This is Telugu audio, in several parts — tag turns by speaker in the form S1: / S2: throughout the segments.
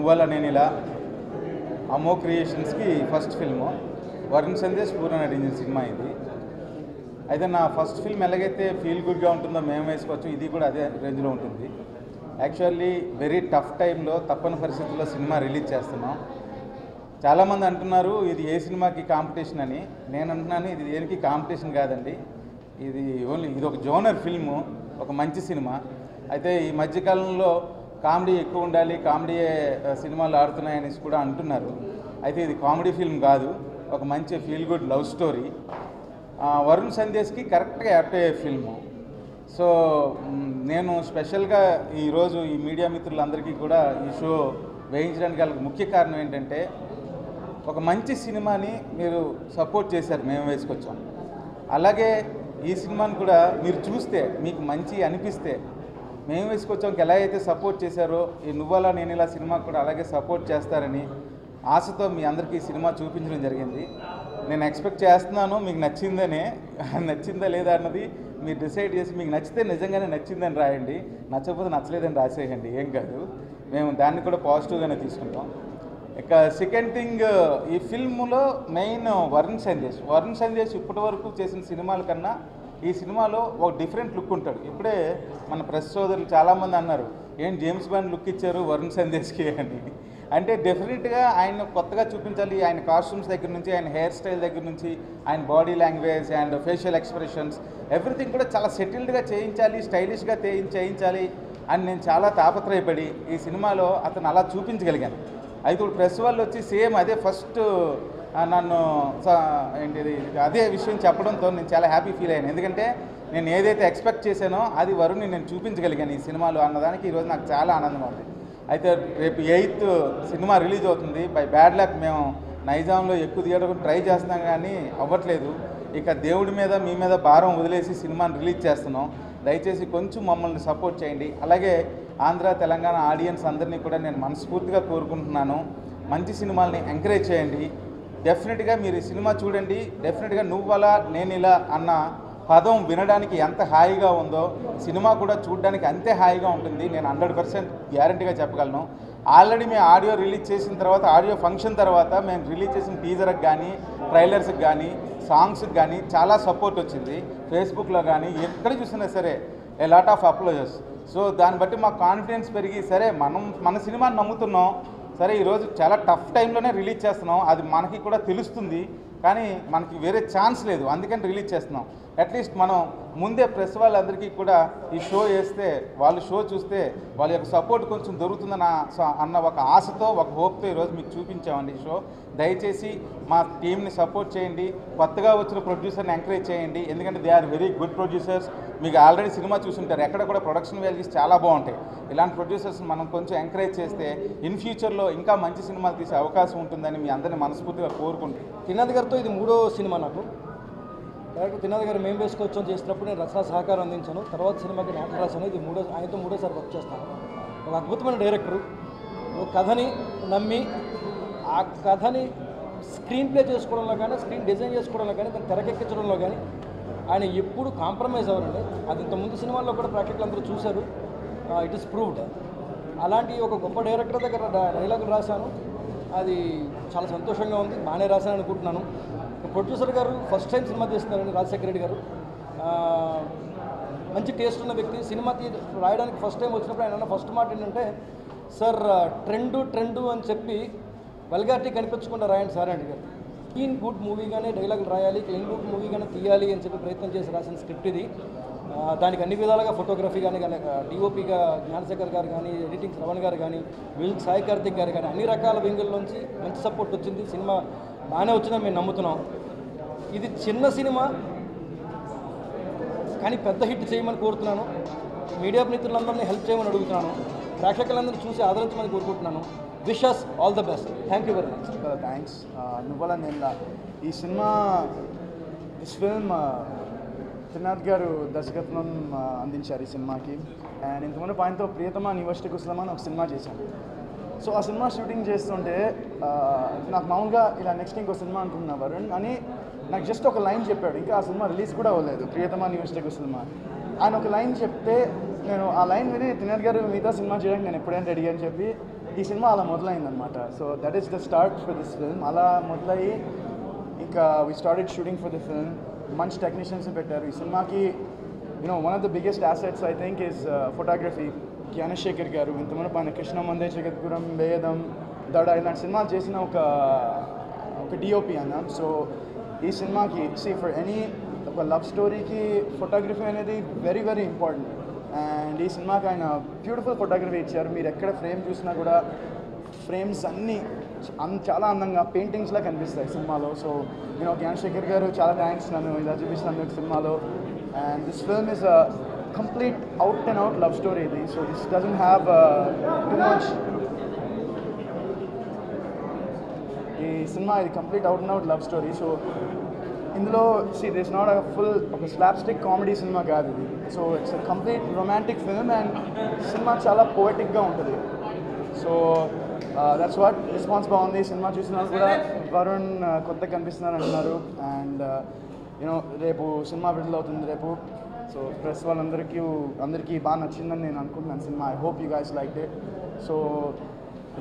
S1: నువ్వల నేను ఇలా అమో క్రియేషన్స్కి ఫస్ట్ ఫిల్ము. వరుణ్ సందేశ్ పూర్ణ నటించిన సినిమా ఇది. అయితే నా ఫస్ట్ ఫిల్మ్ ఎలాగైతే ఫీల్ గుడ్గా ఉంటుందో మేము వేసుకోవచ్చు, ఇది కూడా అదే రేంజ్లో ఉంటుంది. యాక్చువల్లీ వెరీ టఫ్ టైంలో తప్పని పరిస్థితుల్లో సినిమా రిలీజ్ చేస్తున్నాం. చాలామంది అంటున్నారు ఇది ఏ సినిమాకి కాంపిటీషన్ అని. నేను అంటున్నాను ఇది దేనికి కాంపిటీషన్ కాదండి, ఇది ఒక జోనర్ ఫిల్ము, ఒక మంచి సినిమా. అయితే ఈ మధ్యకాలంలో కామెడీ ఎక్కువ ఉండాలి, కామెడీ సినిమాలు ఆడుతున్నాయనేసి కూడా అంటున్నారు. అయితే ఇది కామెడీ ఫిల్మ్ కాదు, ఒక మంచి feel good love story. Varun సందేశ్కి కరెక్ట్గా యాప్ట్ అయ్యే ఫిల్ము. సో నేను స్పెషల్గా ఈరోజు ఈ మీడియా మిత్రులందరికీ కూడా ఈ షో వేయించడానికి గల ముఖ్య కారణం ఏంటంటే, ఒక మంచి సినిమాని మీరు సపోర్ట్ చేశారు, మేము వేసుకొచ్చాం. అలాగే ఈ సినిమాని కూడా మీరు చూస్తే మీకు మంచి అనిపిస్తే మేము వేసుకొచ్చాం ఎలా అయితే సపోర్ట్ చేశారో ఈ నువ్వలా నేను ఇలా సినిమా కూడా అలాగే సపోర్ట్ చేస్తారని ఆశతో మీ అందరికీ ఈ సినిమా చూపించడం జరిగింది. నేను ఎక్స్పెక్ట్ చేస్తున్నాను మీకు నచ్చిందనే. నచ్చిందా లేదా అన్నది మీరు డిసైడ్ చేసి మీకు నచ్చితే నిజంగానే నచ్చిందని రాయండి, నచ్చకపోతే నచ్చలేదని రాసేయండి, ఏం కాదు. మేము దాన్ని కూడా పాజిటివ్గానే తీసుకుంటాం. ఇక సెకండ్ థింగ్, ఈ ఫిల్మ్లో మెయిన్ వరుణ్ సందేశ్ ఇప్పటి వరకు చేసిన సినిమాల కన్నా ఈ సినిమాలో ఒక డిఫరెంట్ లుక్ ఉంటాడు. ఇప్పుడే మన ప్రెస్ సోదరులు చాలామంది అన్నారు ఏం జేమ్స్ బాండ్ లుక్ ఇచ్చారు వరుణ్ సందేశ్కి అని. అంటే డెఫినెట్గా ఆయన కొత్తగా చూపించాలి. ఆయన కాస్ట్యూమ్స్ దగ్గర నుంచి, ఆయన హెయిర్ స్టైల్ దగ్గర నుంచి, ఆయన body language and facial expressions everything కూడా చాలా సెటిల్డ్గా చేయించాలి, స్టైలిష్గా చేయించాలి అని నేను చాలా తాపత్రయపడి ఈ సినిమాలో అతను అలా చూపించగలిగాను. అయితే ఇప్పుడు ప్రెస్ వాళ్ళు వచ్చి సేమ్ అదే ఫస్ట్ నన్ను ఏంటిది అదే విషయం చెప్పడంతో నేను చాలా హ్యాపీ ఫీల్ అయ్యాను. ఎందుకంటే నేను ఏదైతే ఎక్స్పెక్ట్ చేశానో అది వరుణ్ని నేను చూపించగలిగాను ఈ సినిమాలో అన్నదానికి ఈరోజు నాకు చాలా ఆనందంగా ఉంది. అయితే రేపు 8th సినిమా రిలీజ్ అవుతుంది. బై బ్యాడ్ లక్ మేము నైజాంలో ఎక్కువ తీయడం ట్రై చేస్తున్నాం కానీ అవ్వట్లేదు. ఇక దేవుడి మీద మీ మీద భారం వదిలేసి సినిమాని రిలీజ్ చేస్తున్నాం. దయచేసి కొంచెం మమ్మల్ని సపోర్ట్ చేయండి. అలాగే ఆంధ్ర తెలంగాణ ఆడియన్స్ అందరినీ కూడా నేను మనస్ఫూర్తిగా కోరుకుంటున్నాను, మంచి సినిమాల్ని ఎంకరేజ్ చేయండి. డెఫినెట్గా మీరు ఈ సినిమా చూడండి. డెఫినెట్గా నువ్వలా నేను ఇలా అన్న పదం వినడానికి ఎంత హాయిగా ఉందో సినిమా కూడా చూడడానికి అంతే హాయిగా ఉంటుంది. నేను 100% గ్యారంటీగా చెప్పగలను. ఆల్రెడీ మేము ఆడియో రిలీజ్ చేసిన తర్వాత, ఆడియో ఫంక్షన్ తర్వాత మేము రిలీజ్ చేసిన టీజర్కి కానీ, ట్రైలర్స్కి కానీ, సాంగ్స్కి కానీ చాలా సపోర్ట్ వచ్చింది. ఫేస్బుక్లో కానీ ఎక్కడ చూసినా సరే ఏ లాట్ ఆఫ్ అప్లోజెస్. సో దాన్ని బట్టి మాకు కాన్ఫిడెన్స్ పెరిగి సరే మన సినిమాని నమ్ముతున్నాం, సరే ఈరోజు చాలా టఫ్ టైంలోనే రిలీజ్ చేస్తున్నాం, అది మనకి కూడా తెలుస్తుంది, కానీ మనకి వేరే ఛాన్స్ లేదు, అందుకని రిలీజ్ చేస్తున్నాం. అట్లీస్ట్ మనం ముందే ప్రెస్ వాళ్ళందరికీ కూడా ఈ షో వేస్తే వాళ్ళు షో చూస్తే వాళ్ళ యొక్క సపోర్ట్ కొంచెం దొరుకుతుందని అన్న ఒక ఆశతో, ఒక హోప్తో ఈరోజు మీకు చూపించామండి ఈ షో. దయచేసి మా టీంని సపోర్ట్ చేయండి, కొత్తగా వచ్చిన ప్రొడ్యూసర్ని ఎంకరేజ్ చేయండి. ఎందుకంటే they are very good producers. మీకు ఆల్రెడీ సినిమా చూసుంటారు, ఎక్కడ కూడా ప్రొడక్షన్ వాల్యూస్ చాలా బాగుంటాయి. ఇలాంటి ప్రొడ్యూసర్స్ మనం కొంచెం ఎంకరేజ్ చేస్తే ఇన్ ఫ్యూచర్లో ఇంకా మంచి సినిమాలు తీసే అవకాశం ఉంటుందని మీ అందరినీ మనస్ఫూర్తిగా కోరుకుంటున్నాను.
S2: త్రినాథ్ గారితో ఇది 3వ సినిమా నాకు. డైరెక్టర్ త్రినాథ్ గారు మేము వేసుకొచ్చాం చేసినప్పుడు నేను రచనా సహకారం అందించాను. తర్వాత సినిమాకి నాటకం రాశాను. ఇది ఆయనతో మూడోసారి వర్క్ చేస్తాను. ఒక అద్భుతమైన డైరెక్టరు. ఒక కథని నమ్మి ఆ కథని స్క్రీన్ ప్లే చేసుకోవడంలో కానీ, స్క్రీన్ డిజైన్ చేసుకోవడంలో కానీ, దాన్ని తెరకెక్కించడంలో కానీ ఆయన ఎప్పుడు కాంప్రమైజ్ అవ్వరండి. అది ఇంతకుముందు సినిమాల్లో కూడా ప్రేక్షకులు అందరూ చూశారు. It is proved. అలాంటి ఒక గొప్ప డైరెక్టర్ దగ్గర డైలాగులు రాశాను. అది చాలా సంతోషంగా ఉంది. బాగానే రాశాను అనుకుంటున్నాను. ప్రొడ్యూసర్ గారు ఫస్ట్ టైం సినిమా తీస్తున్నారండి, రాజశేఖర రెడ్డి గారు. మంచి టేస్ట్ ఉన్న వ్యక్తి. సినిమా రాయడానికి ఫస్ట్ టైం వచ్చినప్పుడు ఆయన ఫస్ట్ మాట ఏంటంటే, సార్ ట్రెండు అని చెప్పి వల్గారిటీ కనిపించకుండా రాయండి సార్ అని గారు. క్లీన్ గుడ్ మూవీగానే డైలాగులు రాయాలి, క్లీన్ గుడ్ మూవీగానే తీయాలి అని చెప్పి ప్రయత్నం చేసి రాసిన స్క్రిప్ట్ ఇది. దానికి అన్ని విధాలుగా ఫోటోగ్రఫీ కానీ, డిఓపిగా జ్ఞానశేఖర్ గారు కానీ, ఎడిటింగ్ శ్రవణ్ గారు కానీ, మ్యూజిక్ సాయి కార్తిక్ గారు కానీ, అన్ని రకాల వింగుల్లోంచి మంచి సపోర్ట్ వచ్చింది. సినిమా బాగానే వచ్చిందని మేము నమ్ముతున్నాం. ఇది చిన్న సినిమా కానీ పెద్ద హిట్ చేయమని కోరుతున్నాను. మీడియా మిత్రులందరినీ హెల్ప్ చేయమని అడుగుతున్నాను. ప్రేక్షకులందరినీ చూసి ఆదరించమని కోరుకుంటున్నాను. Wishes all the best. Thank you very much.
S3: Thanks. నువ్వలా నేను ఈ సినిమా ఫిల్మ్ త్రినాథ్ గారు దర్శకత్వం అందించారు ఈ సినిమాకి. అండ్ ఇంతకుముందు ఆయనతో ప్రియతమ యూనివర్సిటీ కుసలమా అని ఒక సినిమా చేశాను. సో ఆ సినిమా షూటింగ్ చేస్తుంటే నాకు మామూలుగా ఇలా నెక్స్ట్ ఇంకో సినిమా అనుకున్నా వరుణ్ అని నాకు జస్ట్ ఒక లైన్ చెప్పాడు. ఇంకా ఆ సినిమా రిలీజ్ కూడా అవ్వలేదు, ప్రియతమ యూనివర్సిటీ కుసలమా. ఆయన ఒక లైన్ చెప్తే నేను ఆ లైన్ విని త్రినాథ్ గారు మిగతా సినిమా చేయడానికి నేను ఎప్పుడైనా రెడీ అని చెప్పి ఈ సినిమా అలా మొదలైందనమాట. So that is the start for this film. అలా మొదలయ్యి ఇంకా we started shooting for the film. మంచి టెక్నీషియన్స్ పెట్టారు ఈ సినిమాకి. One of the biggest assets I think is photography. Gnanasekhar గారు ఇంతమంది పైన కృష్ణమందే, జగద్గురం, వేదం, దడ ఇలాంటి సినిమాలు చేసిన ఒక డిఓపి అన్న. సో ఈ సినిమాకి ఫర్ ఎనీ ఒక లవ్ స్టోరీకి ఫోటోగ్రఫీ అనేది వెరీ వెరీ ఇంపార్టెంట్. అండ్ ఈ సినిమాకి ఆయన బ్యూటిఫుల్ ఫోటోగ్రఫీ ఇచ్చారు. మీరు ఎక్కడ ఫ్రేమ్ చూసినా కూడా ఫ్రేమ్స్ అన్నీ చాలా అందంగా పెయింటింగ్స్లా కనిపిస్తాయి సినిమాలో. సో జ్ఞానశేఖర్ గారు చాలా థ్యాంక్స్ నన్ను ఇలా చూపిస్తున్నందుకు సినిమాలో. And this film is a complete out and out love story ఇది. So this doesn't have too much. ఈ సినిమా ఇది complete out and out love story. So ఇందులో దిస్ నాట్ అ ఫుల్ ఒక స్లాప్ స్టిక్ కామెడీ సినిమా కాదు ఇది. So it's a complete romantic film and cinema చాలా పోయటిక్గా ఉంటుంది. సో దట్స్ వాట్ రెస్పాన్స్ బాగుంది. సినిమా చూసిన వాళ్ళు కూడా వరుణ్ కొత్తగా కనిపిస్తున్నారు అంటున్నారు. అండ్ రేపు సినిమా విడుదల అవుతుంది రేపు. సో ప్రెస్ అందరికీ బాగా నచ్చిందని నేను అనుకుంటున్నాను cinema. I hope you guys like it. So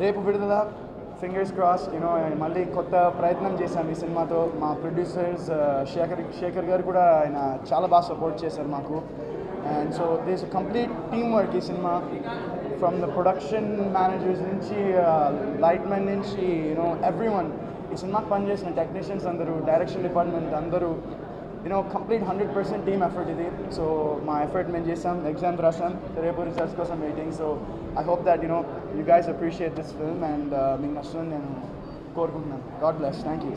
S3: రేపు విడుదల, ఫింగర్స్ క్రాస్. మళ్ళీ కొత్త ప్రయత్నం చేశాం ఈ సినిమాతో. మా ప్రొడ్యూసర్స్ శేఖర్ గారు కూడా ఆయన చాలా బాగా సపోర్ట్ చేశారు మాకు. And so this complete team work ఈ సినిమా. ఫ్రమ్ ద ప్రొడక్షన్ మేనేజర్స్ నుంచి, లైట్ మ్యాన్ నుంచి, ఎవ్రీవన్ ఈ సినిమాకి పనిచేసిన టెక్నీషియన్స్ అందరూ, డైరెక్షన్ డిపార్ట్మెంట్ అందరూ, కంప్లీట్ 100% టీమ్ ఎఫర్ట్ ఇది. సో మా ఎఫర్ట్ మేము చేసాం, ఎగ్జామ్స్ రాసాం, రేపు రిజల్ట్స్ కోసం waiting. So I hope that you guys appreciate this film and మీకు నచ్చుతుందని నేను కోరుకుంటున్నాను. God bless. Thank you.